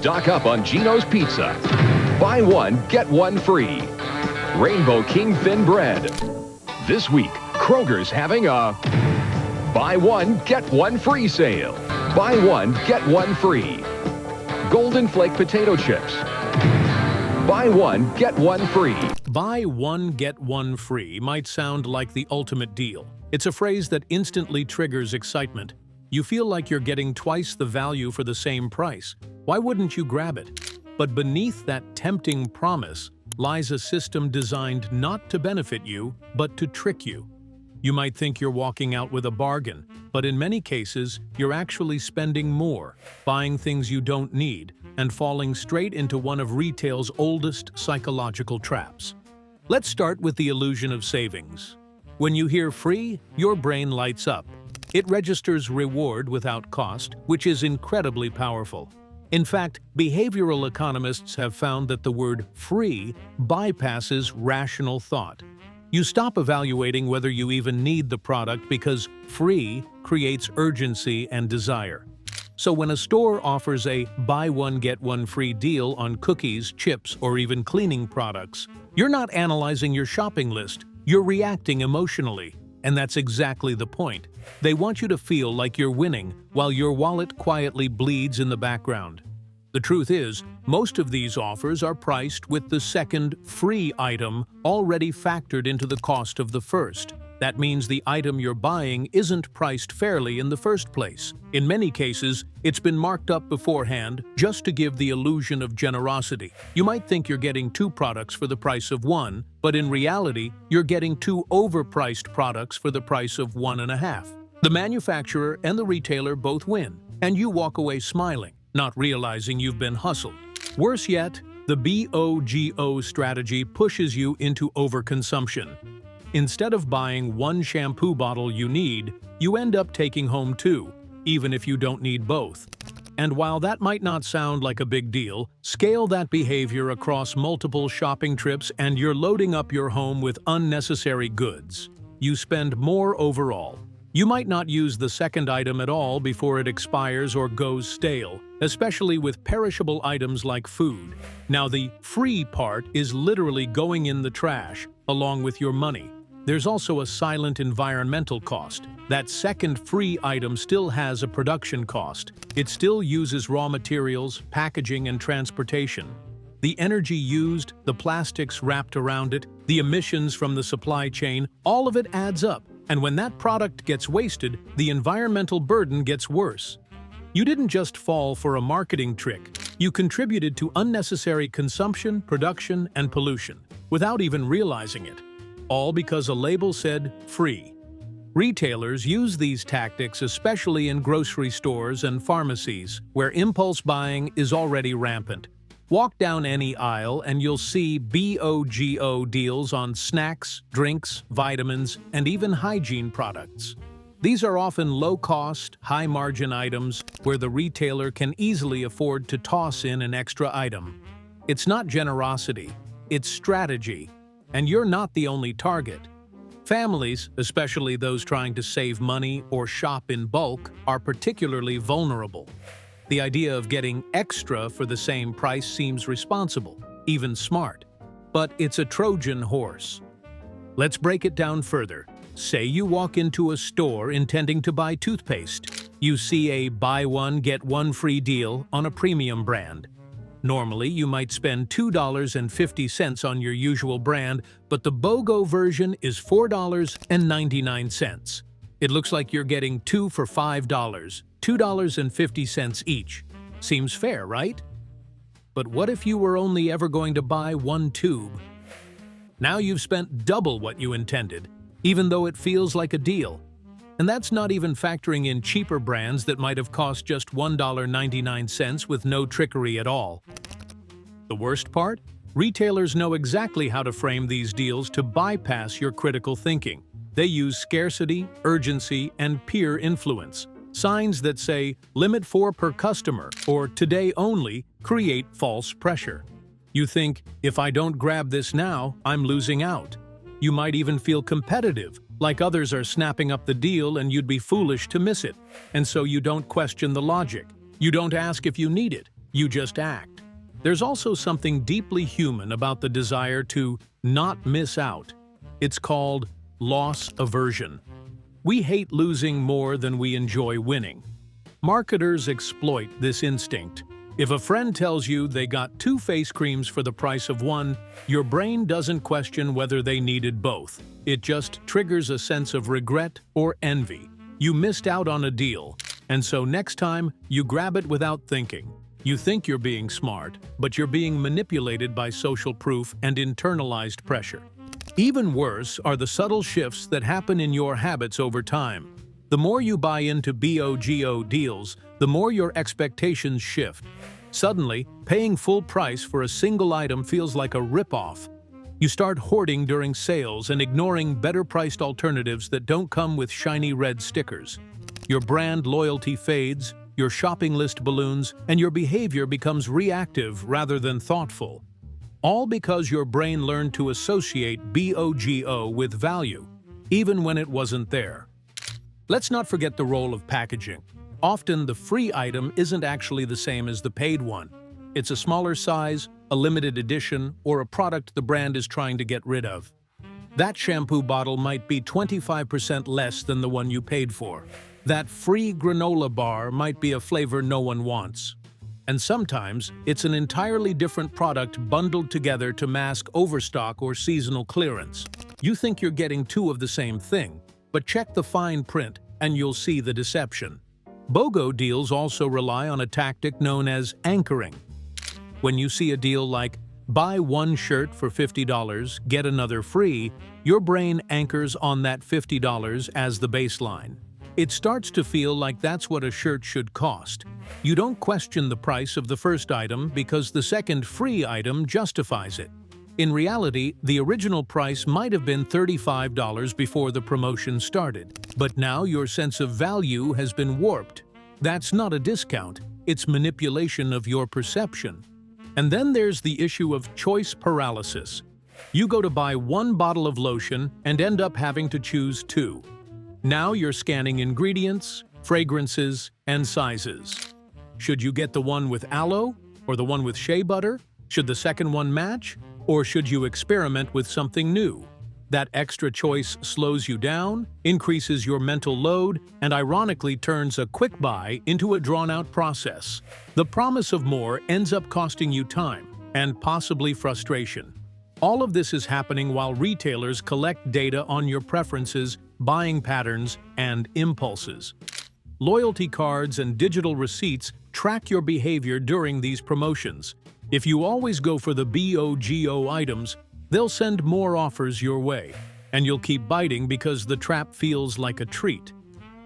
Stock up on Gino's Pizza. Buy one, get one free. Rainbow King Thin Bread. This week, Kroger's having a buy one, get one free sale. Buy one, get one free. Golden Flake Potato Chips. Buy one, get one free. Buy one, get one free might sound like the ultimate deal. It's a phrase that instantly triggers excitement. You feel like you're getting twice the value for the same price. Why wouldn't you grab it? But beneath that tempting promise lies a system designed not to benefit you, but to trick you. You might think you're walking out with a bargain, but in many cases, you're actually spending more, buying things you don't need, and falling straight into one of retail's oldest psychological traps. Let's start with the illusion of savings. When you hear free, your brain lights up. It registers reward without cost, which is incredibly powerful. In fact, behavioral economists have found that the word free bypasses rational thought. You stop evaluating whether you even need the product because free creates urgency and desire. So when a store offers a buy one get one free deal on cookies, chips, or even cleaning products, you're not analyzing your shopping list, you're reacting emotionally. And that's exactly the point. They want you to feel like you're winning while your wallet quietly bleeds in the background. The truth is, most of these offers are priced with the second free item already factored into the cost of the first. That means the item you're buying isn't priced fairly in the first place. In many cases, it's been marked up beforehand just to give the illusion of generosity. You might think you're getting two products for the price of one, but in reality, you're getting two overpriced products for the price of one and a half. The manufacturer and the retailer both win, and you walk away smiling, not realizing you've been hustled. Worse yet, the BOGO strategy pushes you into overconsumption. Instead of buying one shampoo bottle you need, you end up taking home two, even if you don't need both. And while that might not sound like a big deal, scale that behavior across multiple shopping trips and you're loading up your home with unnecessary goods. You spend more overall. You might not use the second item at all before it expires or goes stale, especially with perishable items like food. Now, the free part is literally going in the trash, along with your money. There's also a silent environmental cost. That second free item still has a production cost. It still uses raw materials, packaging, and transportation. The energy used, the plastics wrapped around it, the emissions from the supply chain, all of it adds up. And when that product gets wasted, the environmental burden gets worse. You didn't just fall for a marketing trick. You contributed to unnecessary consumption, production, and pollution, without even realizing it. All because a label said free. Retailers use these tactics especially in grocery stores and pharmacies, where impulse buying is already rampant. Walk down any aisle and you'll see BOGO deals on snacks, drinks, vitamins, and even hygiene products. These are often low-cost, high-margin items where the retailer can easily afford to toss in an extra item. It's not generosity, it's strategy. And you're not the only target. Families, especially those trying to save money or shop in bulk, are particularly vulnerable. The idea of getting extra for the same price seems responsible, even smart. But it's a Trojan horse. Let's break it down further. Say you walk into a store intending to buy toothpaste. You see a buy one, get one free deal on a premium brand. Normally, you might spend $2.50 on your usual brand, but the BOGO version is $4.99. It looks like you're getting two for $5, $2.50 each. Seems fair, right? But what if you were only ever going to buy one tube? Now you've spent double what you intended, even though it feels like a deal. And that's not even factoring in cheaper brands that might have cost just $1.99 with no trickery at all. The worst part? Retailers know exactly how to frame these deals to bypass your critical thinking. They use scarcity, urgency, and peer influence. Signs that say, limit 4 per customer, or today only, create false pressure. You think, if I don't grab this now, I'm losing out. You might even feel competitive, like others are snapping up the deal and you'd be foolish to miss it. And so you don't question the logic. You don't ask if you need it. you just act. There's also something deeply human about the desire to not miss out. It's called loss aversion. We hate losing more than we enjoy winning. Marketers exploit this instinct. If a friend tells you they got 2 face creams for the price of 1, your brain doesn't question whether they needed both. It just triggers a sense of regret or envy. You missed out on a deal, and so next time, you grab it without thinking. You think you're being smart, but you're being manipulated by social proof and internalized pressure. Even worse are the subtle shifts that happen in your habits over time. The more you buy into BOGO deals, the more your expectations shift. Suddenly, paying full price for a single item feels like a rip-off. You start hoarding during sales and ignoring better-priced alternatives that don't come with shiny red stickers. Your brand loyalty fades, your shopping list balloons, and your behavior becomes reactive rather than thoughtful. All because your brain learned to associate BOGO with value, even when it wasn't there. Let's not forget the role of packaging. Often, the free item isn't actually the same as the paid one. It's a smaller size, a limited edition, or a product the brand is trying to get rid of. That shampoo bottle might be 25% less than the one you paid for. That free granola bar might be a flavor no one wants. And sometimes, it's an entirely different product bundled together to mask overstock or seasonal clearance. You think you're getting 2 of the same thing, but check the fine print and you'll see the deception. BOGO deals also rely on a tactic known as anchoring. When you see a deal like, buy 1 shirt for $50, get another free, your brain anchors on that $50 as the baseline. It starts to feel like that's what a shirt should cost. You don't question the price of the first item because the second free item justifies it. In reality, the original price might have been $35 before the promotion started, but now your sense of value has been warped. That's not a discount, it's manipulation of your perception. And then there's the issue of choice paralysis. You go to buy 1 bottle of lotion and end up having to choose 2. Now you're scanning ingredients, fragrances, and sizes. Should you get the one with aloe or the one with shea butter? Should the second one match? Or should you experiment with something new? That extra choice slows you down, increases your mental load, and ironically turns a quick buy into a drawn-out process. The promise of more ends up costing you time and possibly frustration. All of this is happening while retailers collect data on your preferences, buying patterns, and impulses. Loyalty cards and digital receipts track your behavior during these promotions. If you always go for the BOGO items, they'll send more offers your way, and you'll keep biting because the trap feels like a treat.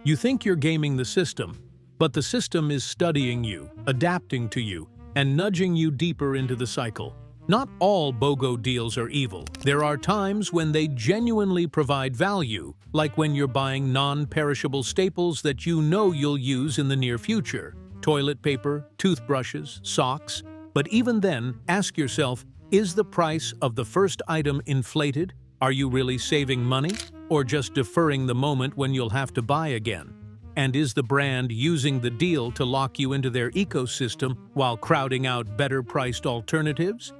You think you're gaming the system, but the system is studying you, adapting to you, and nudging you deeper into the cycle. Not all BOGO deals are evil. There are times when they genuinely provide value, like when you're buying non-perishable staples that you know you'll use in the near future. Toilet paper, toothbrushes, socks. But even then, ask yourself, is the price of the first item inflated? Are you really saving money? Or just deferring the moment when you'll have to buy again? And is the brand using the deal to lock you into their ecosystem while crowding out better-priced alternatives?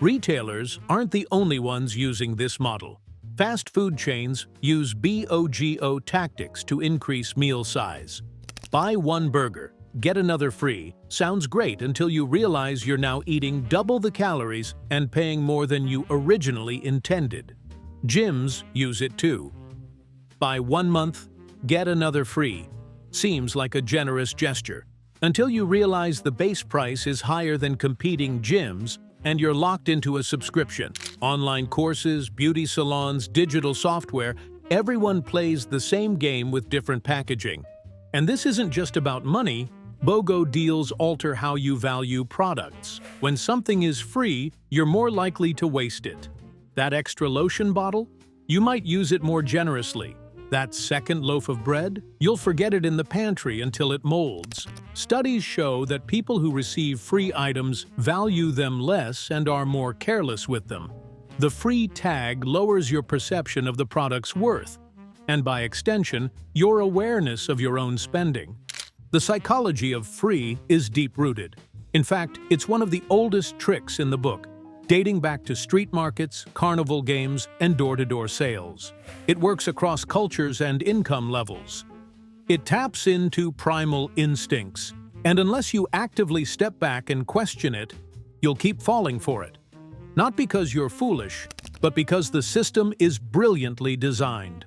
Retailers aren't the only ones using this model. Fast food chains use BOGO tactics to increase meal size. Buy 1 burger, get another free sounds great until you realize you're now eating double the calories and paying more than you originally intended. Gyms use it too. Buy 1 month, get another free. Seems like a generous gesture, until you realize the base price is higher than competing gyms and you're locked into a subscription. Online courses, beauty salons, digital software, everyone plays the same game with different packaging. And this isn't just about money. BOGO deals alter how you value products. When something is free, you're more likely to waste it. That extra lotion bottle? You might use it more generously. That second loaf of bread? You'll forget it in the pantry until it molds. Studies show that people who receive free items value them less and are more careless with them. The free tag lowers your perception of the product's worth, and by extension, your awareness of your own spending. The psychology of free is deep-rooted. In fact, it's one of the oldest tricks in the book, dating back to street markets, carnival games, and door-to-door sales. It works across cultures and income levels. It taps into primal instincts, and unless you actively step back and question it, you'll keep falling for it. Not because you're foolish, but because the system is brilliantly designed.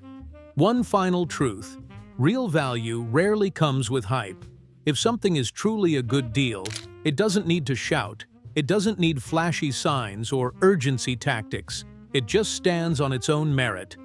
One final truth: real value rarely comes with hype. If something is truly a good deal, it doesn't need to shout. It doesn't need flashy signs or urgency tactics. It just stands on its own merit.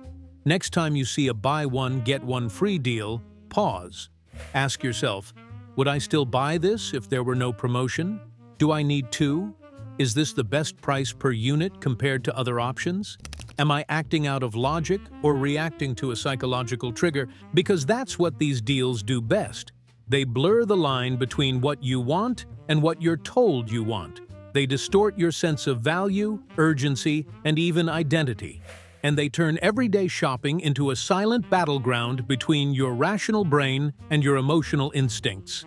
Next time you see a buy one, get one free deal, pause. Ask yourself, would I still buy this if there were no promotion? Do I need two? Is this the best price per unit compared to other options? Am I acting out of logic or reacting to a psychological trigger? Because that's what these deals do best. They blur the line between what you want and what you're told you want. They distort your sense of value, urgency, and even identity. And they turn everyday shopping into a silent battleground between your rational brain and your emotional instincts.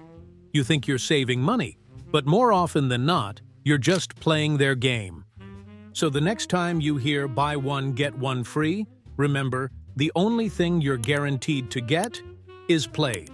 You think you're saving money, but more often than not, you're just playing their game. So the next time you hear buy one, get one free, remember, the only thing you're guaranteed to get is played.